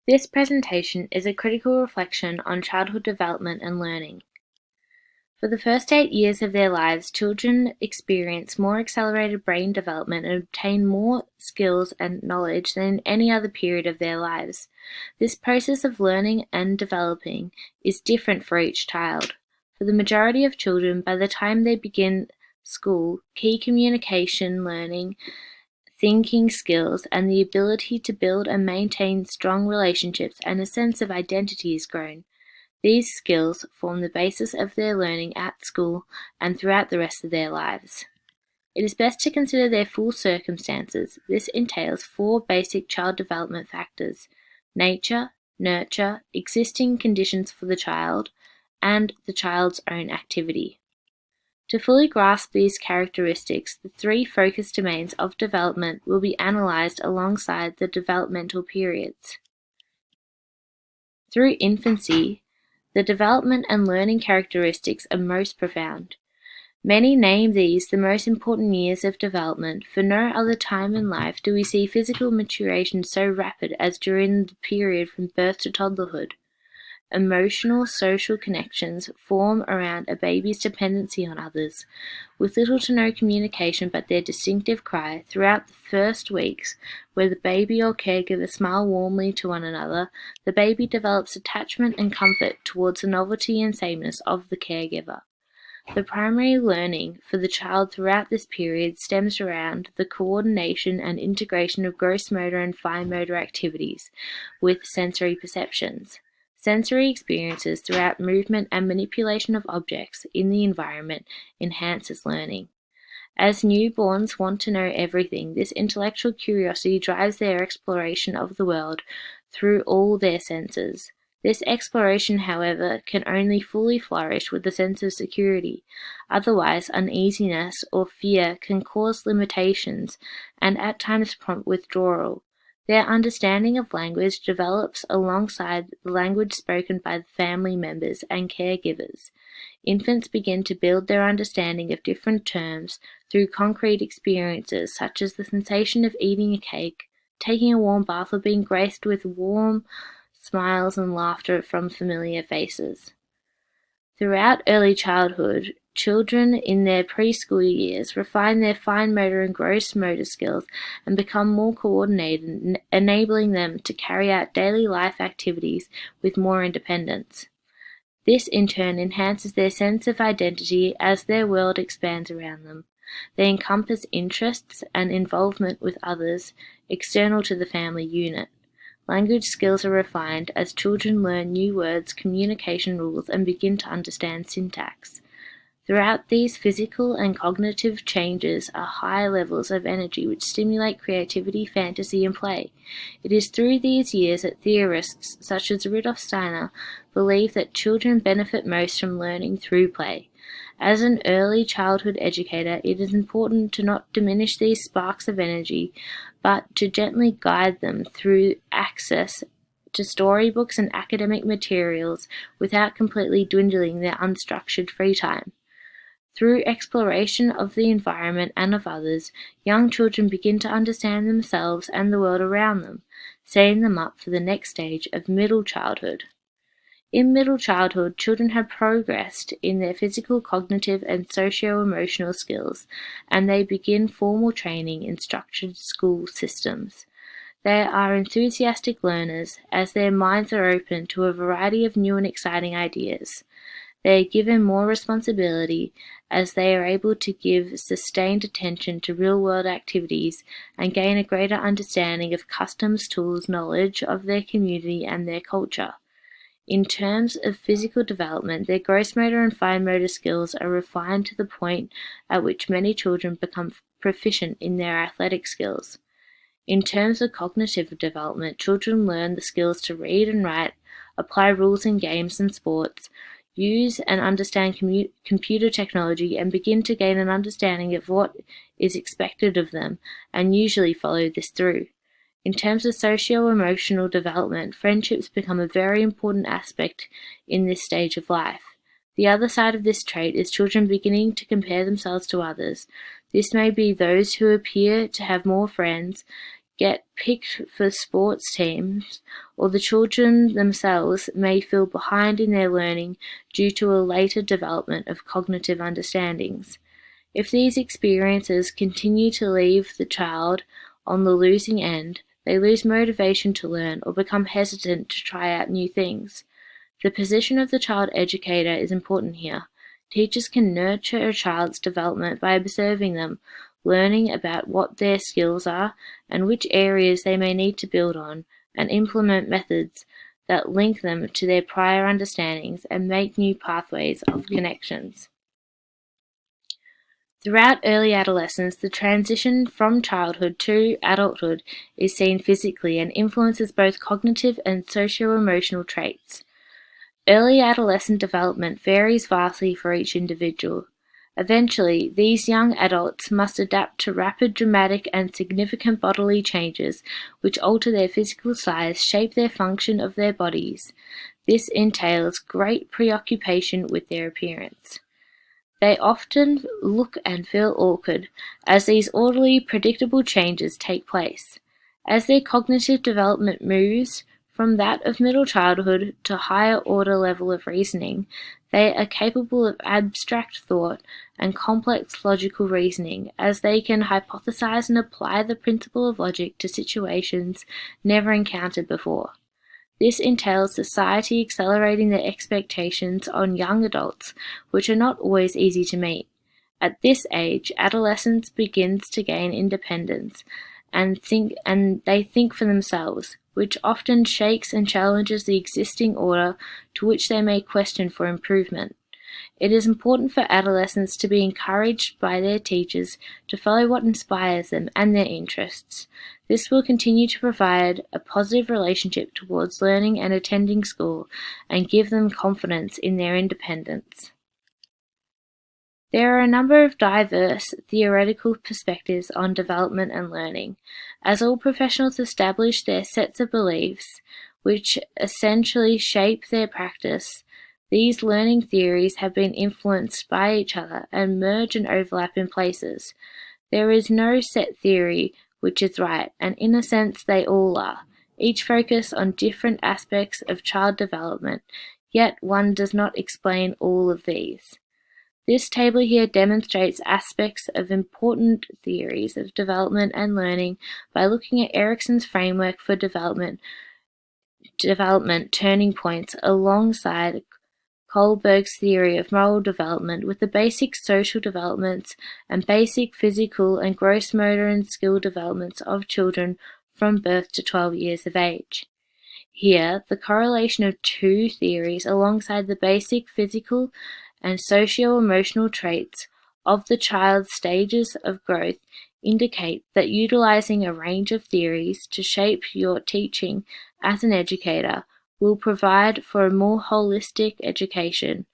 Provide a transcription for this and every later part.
This presentation is a critical reflection on childhood development and learning. For the first 8 years of their lives, children experience more accelerated brain development and obtain more skills and knowledge than in any other period of their lives. This process of learning and developing is different for each child. For the majority of children, by the time they begin school, key communication, learning, thinking skills, and the ability to build and maintain strong relationships and a sense of identity is grown. These skills form the basis of their learning at school and throughout the rest of their lives. It is best to consider their full circumstances. This entails 4 basic child development factors: nature, nurture, existing conditions for the child, and the child's own activity. To fully grasp these characteristics, the 3 focus domains of development will be analyzed alongside the developmental periods. Through infancy, the development and learning characteristics are most profound. Many name these the most important years of development. For no other time in life do we see physical maturation so rapid as during the period from birth to toddlerhood. Emotional, social connections form around a baby's dependency on others, with little to no communication but their distinctive cry. Throughout the first weeks, where the baby or caregiver smile warmly to one another, the baby develops attachment and comfort towards the novelty and sameness of the caregiver. The primary learning for the child throughout this period stems around the coordination and integration of gross motor and fine motor activities with sensory perceptions. Sensory experiences throughout movement and manipulation of objects in the environment enhances learning. As newborns want to know everything, this intellectual curiosity drives their exploration of the world through all their senses. This exploration, however, can only fully flourish with a sense of security. Otherwise, uneasiness or fear can cause limitations and at times prompt withdrawal. Their understanding of language develops alongside the language spoken by the family members and caregivers. Infants begin to build their understanding of different terms through concrete experiences such as the sensation of eating a cake, taking a warm bath, or being graced with warm smiles and laughter from familiar faces. Throughout early childhood, children in their preschool years refine their fine motor and gross motor skills and become more coordinated, enabling them to carry out daily life activities with more independence. This in turn enhances their sense of identity as their world expands around them. They encompass interests and involvement with others external to the family unit. Language skills are refined as children learn new words, communication rules, and begin to understand syntax. Throughout these physical and cognitive changes are high levels of energy which stimulate creativity, fantasy, and play. It is through these years that theorists such as Rudolf Steiner believe that children benefit most from learning through play. As an early childhood educator, it is important to not diminish these sparks of energy, but to gently guide them through access to storybooks and academic materials without completely dwindling their unstructured free time. Through exploration of the environment and of others, young children begin to understand themselves and the world around them, setting them up for the next stage of middle childhood. In middle childhood, children have progressed in their physical, cognitive, and socio-emotional skills, and they begin formal training in structured school systems. They are enthusiastic learners, as their minds are open to a variety of new and exciting ideas. They are given more responsibility, as they are able to give sustained attention to real-world activities and gain a greater understanding of customs, tools, knowledge of their community and their culture. In terms of physical development, their gross motor and fine motor skills are refined to the point at which many children become proficient in their athletic skills. In terms of cognitive development, children learn the skills to read and write, apply rules in games and sports, use and understand computer technology, and begin to gain an understanding of what is expected of them, and usually follow this through. In terms of socio-emotional development, friendships become a very important aspect in this stage of life. The other side of this trait is children beginning to compare themselves to others. This may be those who appear to have more friends, get picked for sports teams, or the children themselves may feel behind in their learning due to a later development of cognitive understandings. If these experiences continue to leave the child on the losing end, they lose motivation to learn or become hesitant to try out new things. The position of the child educator is important here. Teachers can nurture a child's development by observing them, learning about what their skills are and which areas they may need to build on, and implement methods that link them to their prior understandings and make new pathways of connections. Throughout early adolescence, the transition from childhood to adulthood is seen physically and influences both cognitive and socio-emotional traits. Early adolescent development varies vastly for each individual. Eventually, these young adults must adapt to rapid, dramatic, and significant bodily changes which alter their physical size, shape their function of their bodies. This entails great preoccupation with their appearance. They often look and feel awkward as these orderly, predictable changes take place. As their cognitive development moves from that of middle childhood to higher order level of reasoning, they are capable of abstract thought and complex logical reasoning, as they can hypothesize and apply the principle of logic to situations never encountered before. This entails society accelerating their expectations on young adults, which are not always easy to meet. At this age, adolescence begins to gain independence and they think for themselves, which often shakes and challenges the existing order to which they may question for improvement. It is important for adolescents to be encouraged by their teachers to follow what inspires them and their interests. This will continue to provide a positive relationship towards learning and attending school and give them confidence in their independence. There are a number of diverse theoretical perspectives on development and learning, as all professionals establish their sets of beliefs, which essentially shape their practice. These learning theories have been influenced by each other and merge and overlap in places. There is no set theory which is right, and in a sense they all are. Each focus on different aspects of child development, yet one does not explain all of these. This table here demonstrates aspects of important theories of development and learning by looking at Erikson's framework for development turning points alongside Kohlberg's theory of moral development with the basic social developments and basic physical and gross motor and skill developments of children from birth to 12 years of age. Here, the correlation of two theories alongside the basic physical and socio-emotional traits of the child's stages of growth indicate that utilizing a range of theories to shape your teaching as an educator will provide for a more holistic education,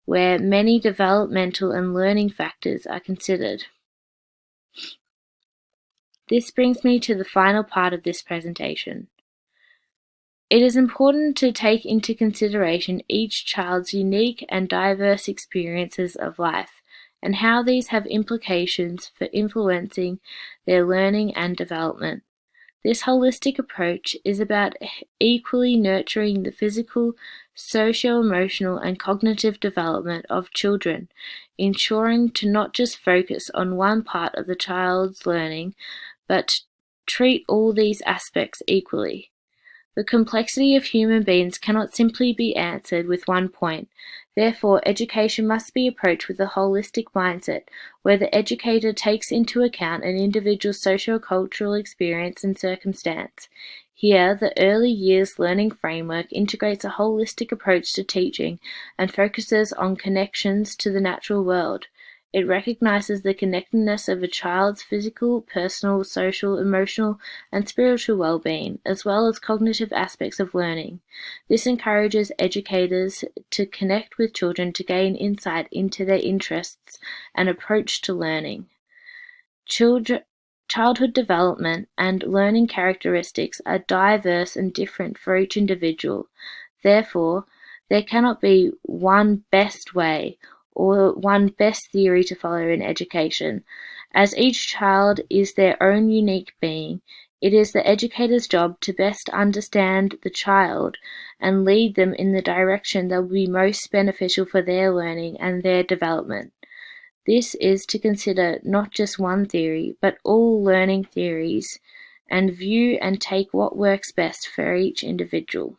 where many developmental and learning factors are considered. This brings me to the final part of this presentation. It is important to take into consideration each child's unique and diverse experiences of life, and how these have implications for influencing their learning and development. This holistic approach is about equally nurturing the physical, socio-emotional, and cognitive development of children, ensuring to not just focus on one part of the child's learning, but treat all these aspects equally. The complexity of human beings cannot simply be answered with one point. Therefore, education must be approached with a holistic mindset, where the educator takes into account an individual's socio-cultural experience and circumstance. Here, the early years learning framework integrates a holistic approach to teaching and focuses on connections to the natural world. It recognizes the connectedness of a child's physical, personal, social, emotional, and spiritual well-being, as well as cognitive aspects of learning. This encourages educators to connect with children to gain insight into their interests and approach to learning. Childhood development and learning characteristics are diverse and different for each individual. Therefore, there cannot be one best way or one best theory to follow in education. As each child is their own unique being, It is the educator's job to best understand the child and lead them in the direction that will be most beneficial for their learning and their development. This is to consider not just one theory, but all learning theories, and view and take what works best for each individual.